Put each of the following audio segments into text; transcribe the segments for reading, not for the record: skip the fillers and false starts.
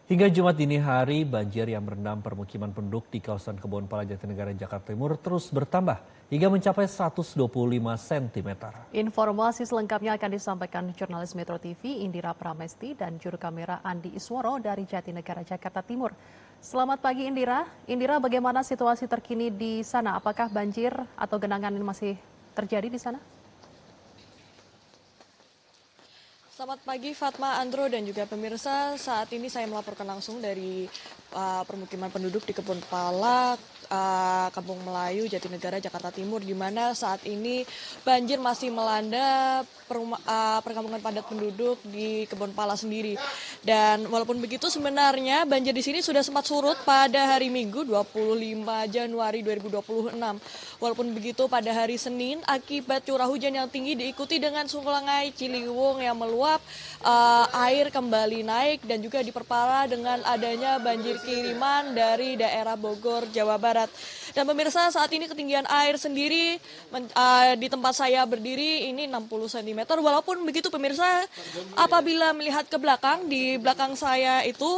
Hingga Jumat dini hari, banjir yang merendam permukiman penduduk di kawasan Kebonpala Jatinegara, Jakarta Timur terus bertambah hingga mencapai 125 cm. Informasi selengkapnya akan disampaikan jurnalis Metro TV Indira Pramesti dan juru kamera Andi Isworo dari Jatinegara, Jakarta Timur. Selamat pagi Indira. Indira, bagaimana situasi terkini di sana? Apakah banjir atau genangan ini masih terjadi di sana? Selamat pagi Fatma, Andro, dan juga pemirsa. Saat ini saya melaporkan langsung dari permukiman penduduk di Kebonpala, Kampung Melayu, Jatinegara, Jakarta Timur, di mana saat ini banjir masih melanda perkampungan padat penduduk di Kebonpala sendiri. Dan walaupun begitu sebenarnya banjir di sini sudah sempat surut pada hari Minggu 25 Januari 2026. Walaupun begitu pada hari Senin akibat curah hujan yang tinggi diikuti dengan sungai Ciliwung yang meluap, air kembali naik dan juga diperparah dengan adanya banjir kiriman dari daerah Bogor, Jawa Barat. Dan pemirsa, saat ini ketinggian air sendiri di tempat saya berdiri ini 60 cm. Walaupun begitu pemirsa, apabila melihat ke belakang, di belakang saya itu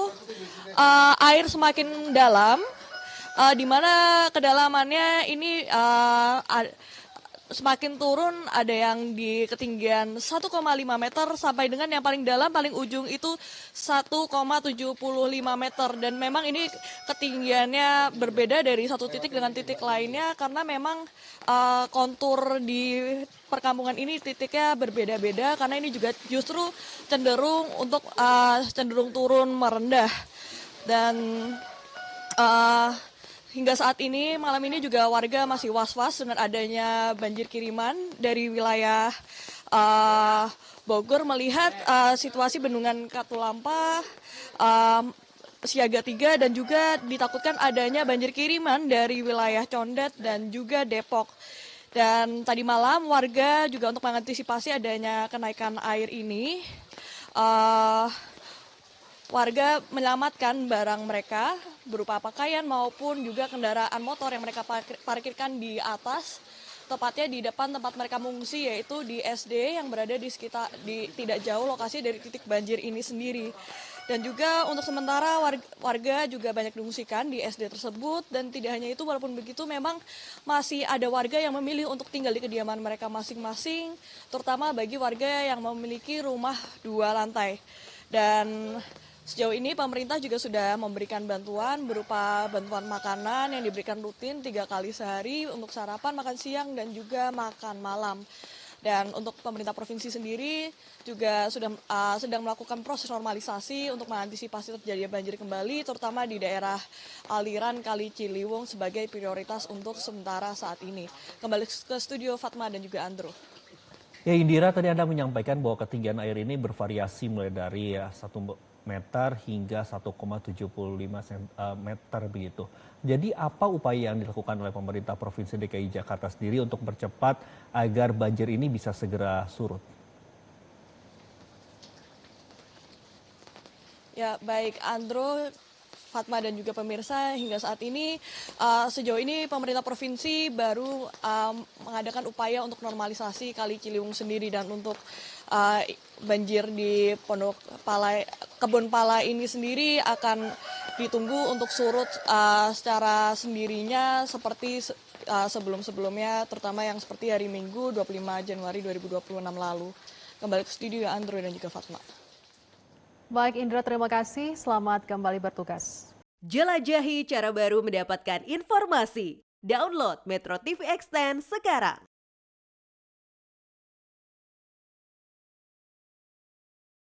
air semakin dalam, di mana kedalamannya ini semakin turun, ada yang di ketinggian 1,5 meter sampai dengan yang paling dalam, paling ujung itu 1,75 meter. Dan memang ini ketinggiannya berbeda dari satu titik dengan titik lainnya karena memang kontur di perkampungan ini titiknya berbeda-beda karena ini juga justru cenderung untuk cenderung turun merendah. Dan hingga saat ini, malam ini juga warga masih was-was dengan adanya banjir kiriman dari wilayah Bogor, melihat situasi bendungan Katulampa siaga 3 dan juga ditakutkan adanya banjir kiriman dari wilayah Condet dan juga Depok. Dan tadi malam warga juga untuk mengantisipasi adanya kenaikan air ini, warga menyelamatkan barang mereka berupa pakaian maupun juga kendaraan motor yang mereka parkirkan di atas, tepatnya di depan tempat mereka mengungsi, yaitu di SD yang berada di sekitar tidak jauh lokasi dari titik banjir ini sendiri. Dan juga untuk sementara warga juga banyak diungsikan di SD tersebut. Dan tidak hanya itu, walaupun begitu memang masih ada warga yang memilih untuk tinggal di kediaman mereka masing-masing, terutama bagi warga yang memiliki rumah 2 lantai. Dan sejauh ini pemerintah juga sudah memberikan bantuan berupa bantuan makanan yang diberikan rutin 3 kali sehari untuk sarapan, makan siang, dan juga makan malam. Dan untuk pemerintah provinsi sendiri juga sudah sedang melakukan proses normalisasi untuk mengantisipasi terjadinya banjir kembali, terutama di daerah aliran Kali Ciliwung sebagai prioritas untuk sementara saat ini. Kembali ke studio Fatma dan juga Andro. Ya Indira, tadi Anda menyampaikan bahwa ketinggian air ini bervariasi mulai dari 1 meter hingga 1,75 meter begitu. Jadi apa upaya yang dilakukan oleh pemerintah Provinsi DKI Jakarta sendiri untuk mempercepat agar banjir ini bisa segera surut? Ya, baik Andro, Fatma, dan juga pemirsa, hingga saat ini sejauh ini pemerintah provinsi baru mengadakan upaya untuk normalisasi Kali Ciliwung sendiri. Dan untuk banjir di Kebonpala ini sendiri akan ditunggu untuk surut secara sendirinya seperti sebelum-sebelumnya, terutama yang seperti hari Minggu 25 Januari 2026 lalu. Kembali ke studio Andro dan juga Fatma. Baik Indra, terima kasih. Selamat kembali bertugas. Jelajahi cara baru mendapatkan informasi. Download Metro TV Extend sekarang.